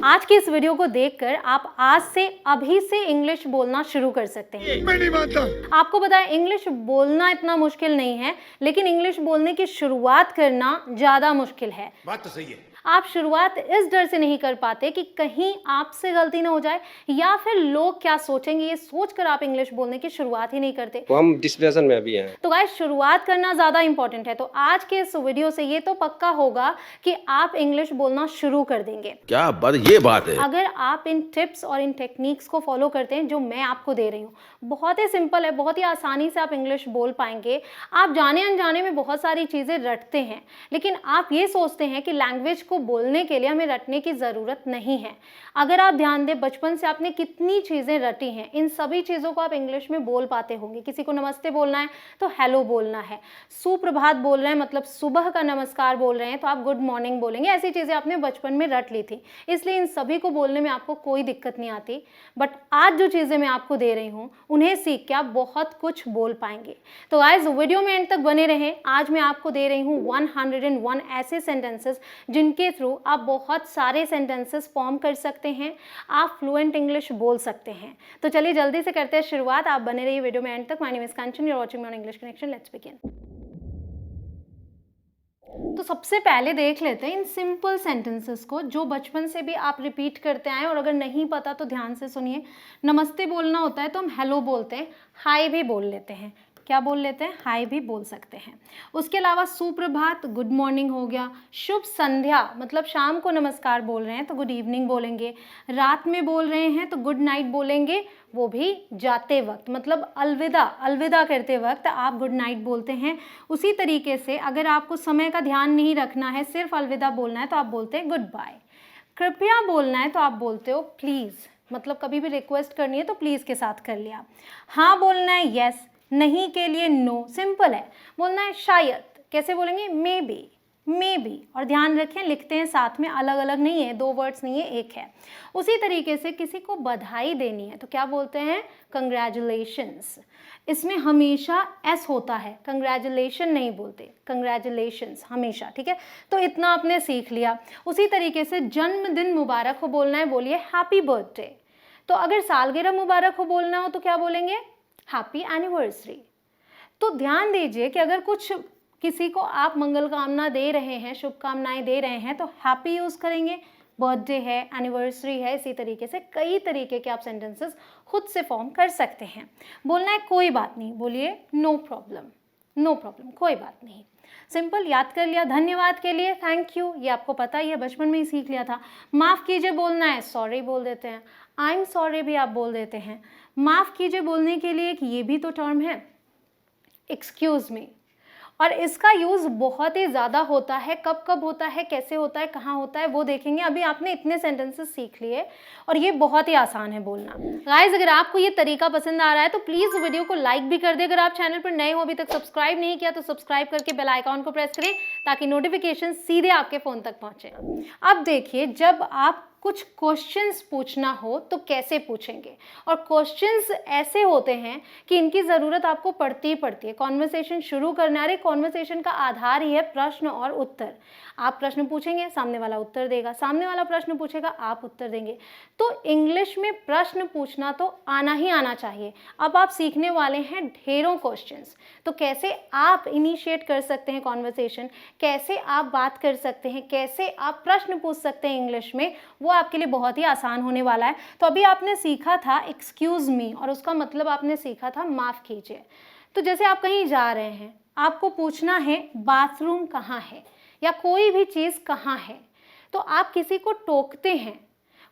आज की इस वीडियो को देखकर आप आज से अभी से इंग्लिश बोलना शुरू कर सकते हैं। मैं नहीं मानता। आपको पता है इंग्लिश बोलना इतना मुश्किल नहीं है, लेकिन इंग्लिश बोलने की शुरुआत करना ज़्यादा मुश्किल है। बात तो सही है। आप शुरुआत इस डर से नहीं कर पाते कि कहीं आपसे गलती ना हो जाए या फिर लोग क्या सोचेंगे, ये सोचकर आप इंग्लिश बोलने की शुरुआत ही नहीं करते। तो हम डिस्प्रेशन में अभी हैं। तो गाइस शुरुआत करना ज़्यादा इंपॉर्टेंट है। तो आज के इस वीडियो से ये तो पक्का होगा कि आप इंग्लिश बोलना शुरू कर देंगे। क्या बात, ये बात है। अगर आप इन टिप्स और इन टेक्निक्स को फॉलो करते हैं जो मैं आपको दे रही हूँ, बहुत ही सिंपल है, बहुत ही आसानी से आप इंग्लिश बोल पाएंगे। आप जाने अनजाने में बहुत सारी चीज़ें रटते हैं, लेकिन आप ये सोचते हैं कि लैंग्वेज को बोलने के लिए हमें रटने की ज़रूरत नहीं है। अगर आप ध्यान दें, बचपन से आपने कितनी चीज़ें रटी हैं, इन सभी चीज़ों को आप इंग्लिश में बोल पाते होंगे। किसी को नमस्ते बोलना है तो हेलो बोलना है, सुप्रभात बोल रहे हैं मतलब सुबह का नमस्कार बोल रहे हैं तो आप गुड मॉर्निंग बोलेंगे। ऐसी चीज़ें आपने बचपन में रट ली थी, इसलिए इन सभी को बोलने में आपको कोई दिक्कत नहीं आती। बट आज जो चीज़ें मैं आपको दे रही हूँ उन्हें सीख के आप बहुत कुछ बोल पाएंगे। तो गाइस वीडियो में एंड तक बने रहें। आज मैं आपको दे रही हूँ 101 ऐसे सेंटेंसेस जिनके थ्रू आप बहुत सारे सेंटेंसेस फॉर्म कर सकते हैं, आप फ्लुएंट इंग्लिश बोल सकते हैं। तो चलिए जल्दी से करते हैं शुरुआत। आप बने रहिए वीडियो में एंड तक। My name is Kanchan, you are watching me on English connection. Let's begin. तो सबसे पहले देख लेते हैं इन सिंपल सेंटेंसेस को जो बचपन से भी आप रिपीट करते आए, और अगर नहीं पता तो ध्यान से सुनिए। नमस्ते बोलना होता है तो हम हेलो बोलते हैं, हाय भी बोल लेते हैं। क्या बोल लेते हैं? हाय भी बोल सकते हैं। उसके अलावा सुप्रभात गुड मॉर्निंग हो गया। शुभ संध्या मतलब शाम को नमस्कार बोल रहे हैं तो गुड इवनिंग बोलेंगे। रात में बोल रहे हैं तो गुड नाइट बोलेंगे, वो भी जाते वक्त मतलब अलविदा, अलविदा करते वक्त आप गुड नाइट बोलते हैं। उसी तरीके से अगर आपको समय का ध्यान नहीं रखना है, सिर्फ अलविदा बोलना है तो आप बोलते हैं गुड बाय। कृपया बोलना है तो आप बोलते हो प्लीज़, मतलब कभी भी रिक्वेस्ट करनी है तो प्लीज़ के साथ कर लिया। हाँ बोलना है यस, नहीं के लिए नो, सिंपल है। बोलना है शायद, कैसे बोलेंगे? May be, may be. और ध्यान रखें लिखते हैं साथ में, अलग अलग नहीं है, दो वर्ड्स नहीं है, एक है। उसी तरीके से किसी को बधाई देनी है तो क्या बोलते हैं? कंग्रेचुलेशंस। इसमें हमेशा एस होता है, कंग्रेचुलेशन नहीं बोलते, कंग्रेचुलेशंस हमेशा, ठीक है। तो इतना आपने सीख लिया। उसी तरीके से जन्मदिन मुबारक हो बोलना है, बोलिए हैप्पी बर्थडे। तो अगर सालगिरह मुबारक हो बोलना हो तो क्या बोलेंगे? Happy anniversary. तो ध्यान दीजिए कि अगर कुछ किसी को आप मंगल कामना दे रहे हैं, शुभकामनाएं दे रहे हैं तो हैप्पी यूज़ करेंगे। बर्थडे है, एनिवर्सरी है, इसी तरीके से कई तरीके के आप सेंटेंसेस खुद से फॉर्म कर सकते हैं। बोलना है कोई बात नहीं, बोलिए नो प्रॉब्लम, नो प्रॉब्लम, कोई बात नहीं। सिंपल, याद कर लिया। धन्यवाद के लिए थैंक यू, ये आपको पता ही है, बचपन में ही सीख लिया था। माफ़ कीजिए बोलना है, सॉरी बोल देते हैं। आई एम सॉरी भी आप बोल देते हैं। माफ़ कीजिए बोलने के लिए एक ये भी तो टर्म है, एक्सक्यूज़ मी, और इसका यूज़ बहुत ही ज़्यादा होता है। कब कब होता है, कैसे होता है, कहाँ होता है, वो देखेंगे। अभी आपने इतने सेंटेंसेस सीख लिए और ये बहुत ही आसान है बोलना। गाइस अगर आपको ये तरीका पसंद आ रहा है तो प्लीज़ वीडियो को लाइक भी कर दे। अगर आप चैनल पर नए हो, अभी तक सब्सक्राइब नहीं किया तो सब्सक्राइब करके बेल आइकॉन को प्रेस करें ताकि नोटिफिकेशन सीधे आपके फ़ोन तक पहुँचे। अब देखिए, जब आप कुछ क्वेश्चंस पूछना हो तो कैसे पूछेंगे, और क्वेश्चंस ऐसे होते हैं कि इनकी ज़रूरत आपको पड़ती ही पड़ती है। कॉन्वर्सेशन शुरू करना, अरे कॉन्वर्सेशन का आधार ही है प्रश्न और उत्तर। आप प्रश्न पूछेंगे, सामने वाला उत्तर देगा, सामने वाला प्रश्न पूछेगा, आप उत्तर देंगे। तो इंग्लिश में प्रश्न पूछना तो आना ही आना चाहिए। अब आप सीखने वाले हैं ढेरों क्वेश्चंस, तो कैसे आप इनिशिएट कर सकते हैं कॉन्वर्सेशन, कैसे आप बात कर सकते हैं, कैसे आप प्रश्न पूछ सकते हैं इंग्लिश में, वो आपके लिए बहुत ही आसान होने वाला है। तो अभी आपने सीखा था एक्सक्यूज़ मी, और उसका मतलब आपने सीखा था माफ़ कीजिए। तो जैसे आप कहीं जा रहे हैं, आपको पूछना है बाथरूम कहाँ है या कोई भी चीज़ कहाँ है, तो आप किसी को टोकते हैं।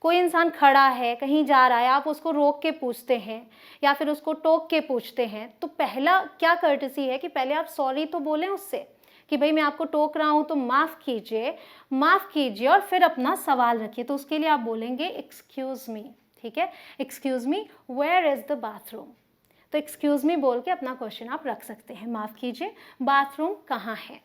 कोई इंसान खड़ा है, कहीं जा रहा है, आप उसको रोक के पूछते हैं या फिर उसको टोक के पूछते हैं, तो पहला क्या कर्टसी है कि पहले आप सॉरी तो बोलें उससे कि भाई मैं आपको टोक रहा हूँ तो माफ़ कीजिए, माफ़ कीजिए, और फिर अपना सवाल रखिए। तो उसके लिए आप बोलेंगे एक्सक्यूज़ मी, ठीक है। Excuse me, where is the bathroom. तो एक्सक्यूज़ मी बोल के अपना क्वेश्चन आप रख सकते हैं, माफ़ कीजिए बाथरूम कहाँ है,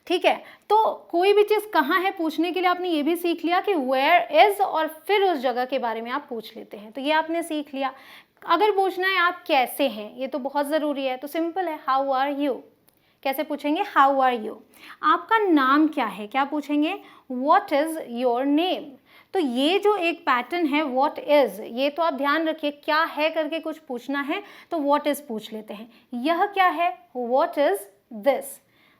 ठीक है। तो कोई भी चीज़ कहाँ है पूछने के लिए आपने ये भी सीख लिया कि वेयर इज़, और फिर उस जगह के बारे में आप पूछ लेते हैं, तो ये आपने सीख लिया। अगर पूछना है आप कैसे हैं, ये तो बहुत ज़रूरी है, तो सिंपल है, हाउ आर यू। कैसे पूछेंगे? How are you. आपका नाम क्या है, क्या पूछेंगे? What is your name. तो ये जो एक पैटर्न है व्हाट इज, ये तो आप ध्यान रखिए, क्या है करके कुछ पूछना है तो व्हाट इज पूछ लेते हैं। यह क्या है, व्हाट इज दिस।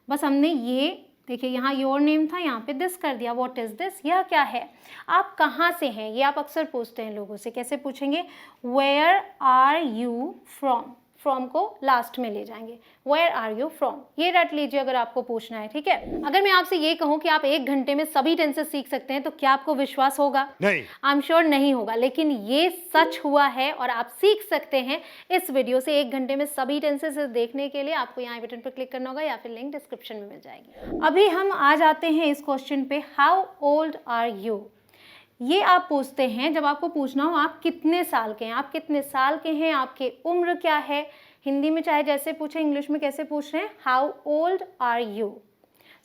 बस हमने ये देखिए यहाँ योर नेम था, यहाँ पे दिस कर दिया, व्हाट इज दिस। यह क्या है, आप कहाँ से हैं, ये आप अक्सर पूछते हैं लोगों से। कैसे पूछेंगे, where are you from, from को लास्ट में ले जाएंगे, वेयर आर यू फ्रॉम, ये रट लीजिए अगर आपको पूछना है, ठीक है। अगर मैं आपसे ये कहूँ कि आप 1 घंटे में सभी टेंसेस सीख सकते हैं तो क्या आपको विश्वास होगा? नहीं। आई एम श्योर नहीं होगा, लेकिन ये सच हुआ है और आप सीख सकते हैं इस वीडियो से। 1 घंटे में सभी टेंसेस देखने के लिए आपको यहाँ बटन पर क्लिक करना होगा या फिर लिंक डिस्क्रिप्शन में मिल जाएगी। अभी हम आ जाते हैं इस क्वेश्चन पे, हाउ ओल्ड आर यू। ये आप पूछते हैं जब आपको पूछना हो आप कितने साल के हैं, आप कितने साल के हैं, आपकी उम्र क्या है। हिंदी में चाहे जैसे पूछे, इंग्लिश में कैसे पूछ रहे हैं, how old are you.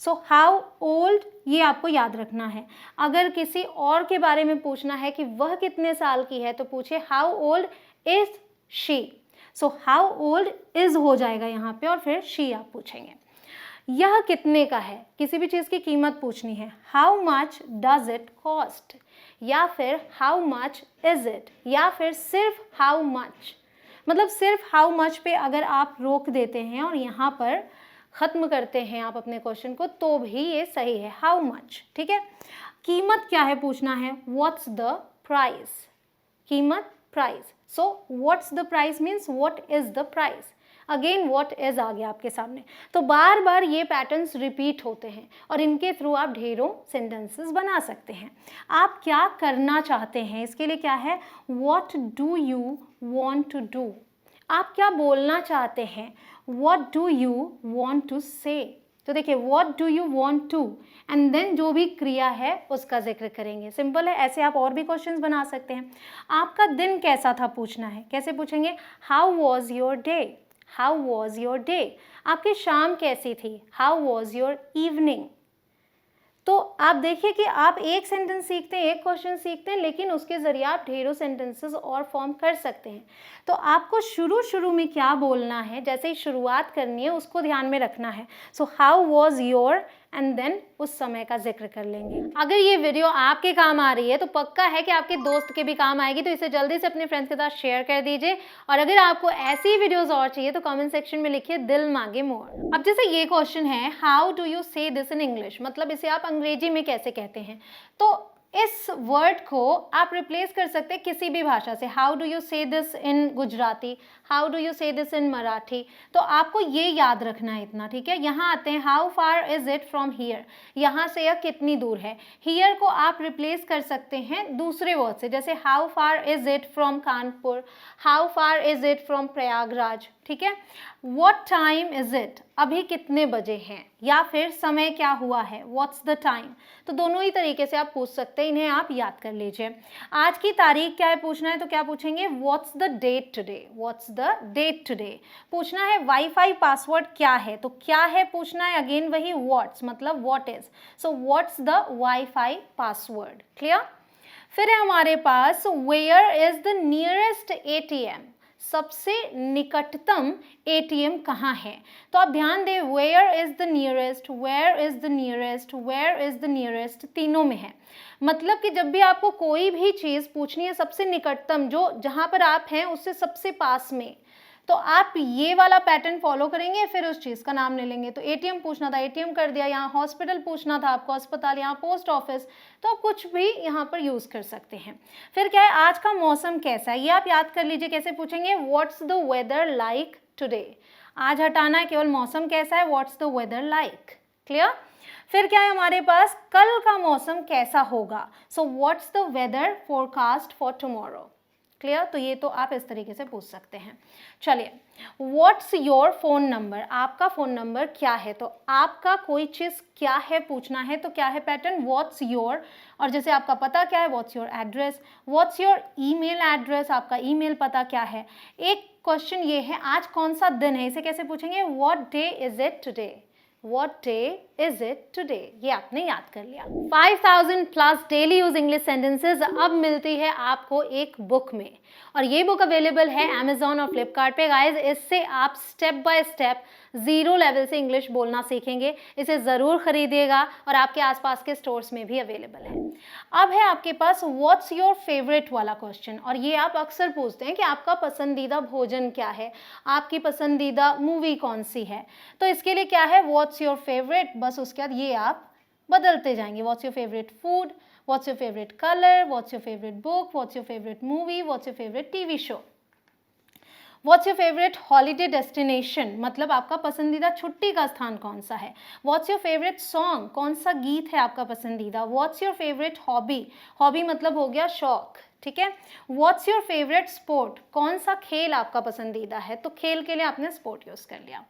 So how old ये आपको याद रखना है। अगर किसी और के बारे में पूछना है कि वह कितने साल की है तो पूछे how old is she. So how old is हो जाएगा यहाँ पे और फिर शी आप पूछेंगे। यह कितने का है, किसी भी चीज़ की कीमत पूछनी है, how much does it cost, या फिर हाउ मच इज इट, या फिर सिर्फ हाउ मच। मतलब सिर्फ हाउ मच पे अगर आप रोक देते हैं और यहाँ पर ख़त्म करते हैं आप अपने क्वेश्चन को तो भी ये सही है, हाउ मच, ठीक है। कीमत क्या है पूछना है, व्हाट्स द प्राइस, कीमत price. So what's the price means what is the price. Again what is आ गया आपके सामने। तो बार बार ये पैटर्न्स रिपीट होते हैं और इनके थ्रू आप ढेरों सेंटेंसेस बना सकते हैं। आप क्या करना चाहते हैं, इसके लिए क्या है, what do you want to do. आप क्या बोलना चाहते हैं, what do you want to say. तो देखिए what do you want to and then जो भी क्रिया है उसका जिक्र करेंगे। सिंपल है, ऐसे आप और भी क्वेश्चंस बना सकते हैं। आपका दिन कैसा था पूछना है, कैसे पूछेंगे, how was your day, how was your day. आपकी शाम कैसी थी, हाउ वॉज योर इवनिंग। तो आप देखिए कि आप एक सेंटेंस सीखते हैं, एक क्वेश्चन सीखते हैं, लेकिन उसके ज़रिए आप ढेरों सेंटेंसेस और फॉर्म कर सकते हैं। तो आपको शुरू में क्या बोलना है, जैसे ही शुरुआत करनी है उसको ध्यान में रखना है। So how was your and then उस समय का जिक्र कर लेंगे। अगर ये वीडियो आपके काम आ रही है तो पक्का है कि आपके दोस्त के भी काम आएगी, तो इसे जल्दी से अपने फ्रेंड्स के साथ शेयर कर दीजिए। और अगर आपको ऐसी वीडियोस और चाहिए तो कमेंट सेक्शन में लिखिए दिल मांगे मोर। अब जैसे ये क्वेश्चन है, हाउ डू यू से दिस इन इंग्लिश, मतलब इसे आप अंग्रेजी में कैसे कहते हैं। तो इस वर्ड को आप रिप्लेस कर सकते हैं किसी भी भाषा से। हाउ डू यू से this in Gujarati, how do you से दिस इन मराठी। तो आपको ये याद रखना है इतना, ठीक है। यहाँ आते हैं, how far is it from here, यहाँ से यह कितनी दूर है। हियर को आप रिप्लेस कर सकते हैं दूसरे वर्ड से, जैसे how far is it from Kanpur, how far is it from Prayagraj, ठीक है। व्हाट टाइम इज इट, अभी कितने बजे हैं, या फिर समय क्या हुआ है, व्हाट्स द टाइम। तो दोनों ही तरीके से आप पूछ सकते हैं, इन्हें आप याद कर लीजिए। आज की तारीख क्या है पूछना है तो क्या पूछेंगे, what's the date today, what's the date today. पूछना है वाईफाई पासवर्ड क्या है, तो क्या है पूछना है, अगेन वही व्हाट्स मतलब what is. So what's the wifi password, clear. फिर है हमारे पास, where is the nearest ATM, सबसे निकटतम एटीएम कहाँ है। तो आप ध्यान दें, where is the nearest, where is the nearest, where is the nearest, तीनों में है। मतलब कि जब भी आपको कोई भी चीज़ पूछनी है, सबसे निकटतम जो जहाँ पर आप हैं उससे सबसे पास में, तो आप ये वाला पैटर्न फॉलो करेंगे, फिर उस चीज़ का नाम ले लेंगे। तो एटीएम पूछना था, एटीएम कर दिया। यहाँ हॉस्पिटल पूछना था आपको, अस्पताल। यहाँ पोस्ट ऑफिस, तो आप कुछ भी यहाँ पर यूज़ कर सकते हैं। फिर क्या है, आज का मौसम कैसा है, ये आप याद कर लीजिए। कैसे पूछेंगे, what's the weather like today. आज हटाना है, केवल मौसम कैसा है, what's the weather like, clear. फिर क्या है हमारे पास, कल का मौसम कैसा होगा। So what's the weather forecast for tomorrow, clear. तो ये तो आप इस तरीके से पूछ सकते हैं। चलिए, व्हाट्स योर फ़ोन नंबर, आपका फ़ोन नंबर क्या है। तो आपका कोई चीज़ क्या है पूछना है तो क्या है पैटर्न, व्हाट्स योर। और जैसे आपका पता क्या है, what's your address. What's your email address, आपका ईमेल पता क्या है। एक क्वेश्चन ये है, आज कौन सा दिन है, इसे कैसे पूछेंगे, what day is it today, What day is it today? ये आपने याद कर लिया। 5000 plus daily use English sentences अब मिलती है आपको एक बुक में, और ये बुक अवेलेबल है Amazon और फ्लिपकार्ट पे। गाइज, इससे आप step by step zero level से इंग्लिश बोलना सीखेंगे। इसे ज़रूर खरीदिएगा और आपके आसपास के स्टोर्स में भी अवेलेबल है। अब है आपके पास व्हाट्स योर फेवरेट वाला क्वेश्चन, और ये आप अक्सर पूछते हैं कि आपका पसंदीदा भोजन क्या है, आपकी पसंदीदा मूवी कौन सी है। तो इसके लिए क्या है, व्हाट्स योर फेवरेट, बस उसके बाद ये आप बदलते जाएंगे। What's your favourite food, what's your favourite colour, what's your favourite book, what's your favourite movie, what's your favourite TV show. What's your favourite holiday destination, मतलब आपका पसंदीदा छुट्टी का स्थान कौन सा है। व्हाट्स योर फेवरेट सॉन्ग, कौन सा गीत है आपका पसंदीदा। What's your favourite hobby, hobby मतलब हो गया शौक, ठीक है। व्हाट्स योर फेवरेट स्पोर्ट, कौन सा खेल आपका पसंदीदा है, तो खेल के लिए आपने स्पोर्ट यूज़ कर लिया।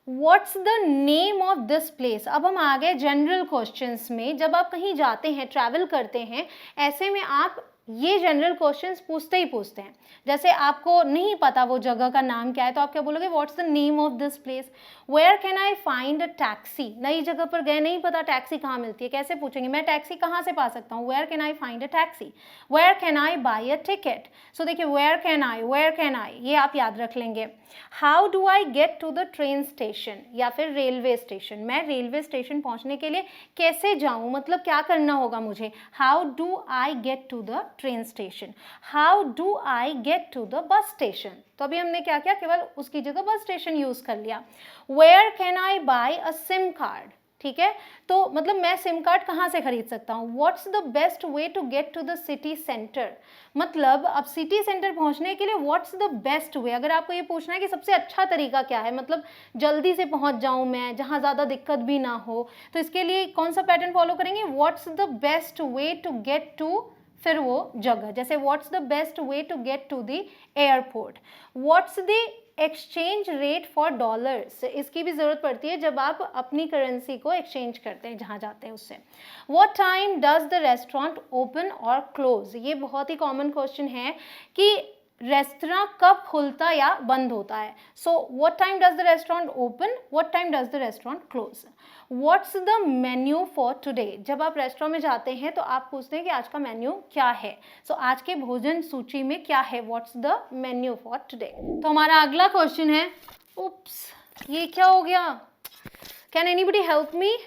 What's the name of this place, अब हम आ गए जनरल क्वेश्चंस में। जब आप कहीं जाते हैं, ट्रैवल करते हैं, ऐसे में आप ये जनरल क्वेश्चंस पूछते ही पूछते हैं। जैसे आपको नहीं पता वो जगह का नाम क्या है, तो आप क्या बोलोगे, what's the name of this place. Where can I find a taxi, नई जगह पर गए, नहीं पता टैक्सी कहाँ मिलती है, कैसे पूछेंगे, मैं टैक्सी कहाँ से पा सकता हूँ। Where can I find a taxi. Where can I buy a ticket. So देखिए, वेयर कैन आई, ये आप याद रख लेंगे। How do I get to the train station, या फिर रेलवे स्टेशन, मैं रेलवे स्टेशन पहुँचने के लिए कैसे जाऊँ, मतलब क्या करना होगा मुझे। How do I get to the train station. How do I get to the bus station, तो अभी हमने क्या किया, केवल उसकी जगह बस स्टेशन यूज कर लिया। Where can I buy a sim card, ठीक है, तो मतलब मैं सिम कार्ड कहाँ से खरीद सकता हूँ। What's the best way to get to the city centre, मतलब अब सिटी सेंटर पहुँचने के लिए व्हाट्स द बेस्ट वे, अगर आपको ये पूछना है कि सबसे अच्छा तरीका क्या है, मतलब जल्दी से पहुँच जाऊँ मैं, जहाँ ज़्यादा दिक्कत भी ना हो, तो इसके लिए कौन सा पैटर्न फॉलो करेंगे, what's the best way to get to, फिर वो जगह, जैसे what's the best way to get to the airport. What's the exchange rate for dollars, इसकी भी ज़रूरत पड़ती है जब आप अपनी करेंसी को एक्सचेंज करते हैं जहाँ जाते हैं उससे। What time does the restaurant open और क्लोज, ये बहुत ही कॉमन क्वेश्चन है कि रेस्तरां कब खुलता या बंद होता है। So what time does the restaurant open, what time does the restaurant close. What's the menu for today, जब आप रेस्टोरेंट में जाते हैं तो आप पूछते हैं कि आज का मेन्यू क्या है। सो आज के भोजन सूची में क्या है, what's the menu for today. तो हमारा अगला क्वेश्चन है, उप्स ये क्या हो गया, कैन एनीबडी हेल्प मी।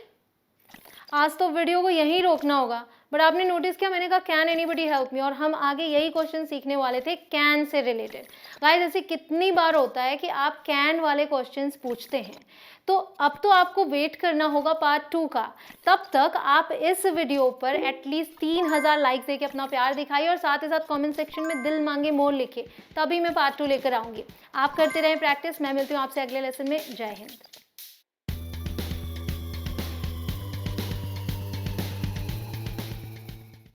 आज तो वीडियो को यहीं रोकना होगा, बट आपने नोटिस किया मैंने कहा कैन एनीबडी हेल्प मी, और हम आगे यही क्वेश्चन सीखने वाले थे कैन से रिलेटेड। गाइस ऐसे कितनी बार होता है कि आप कैन वाले क्वेश्चंस पूछते हैं, तो अब तो आपको वेट करना होगा पार्ट 2 का। तब तक आप इस वीडियो पर एटलीस्ट 3000 लाइक्स देके अपना प्यार दिखाइए, और साथ ही साथ कमेंट सेक्शन में दिल मांगे मोर लिखिए, तभी मैं पार्ट 2 लेकर आऊँगी। आप करते रहें प्रैक्टिस, मैं मिलती हूँ आपसे अगले लेसन में। जय हिंद।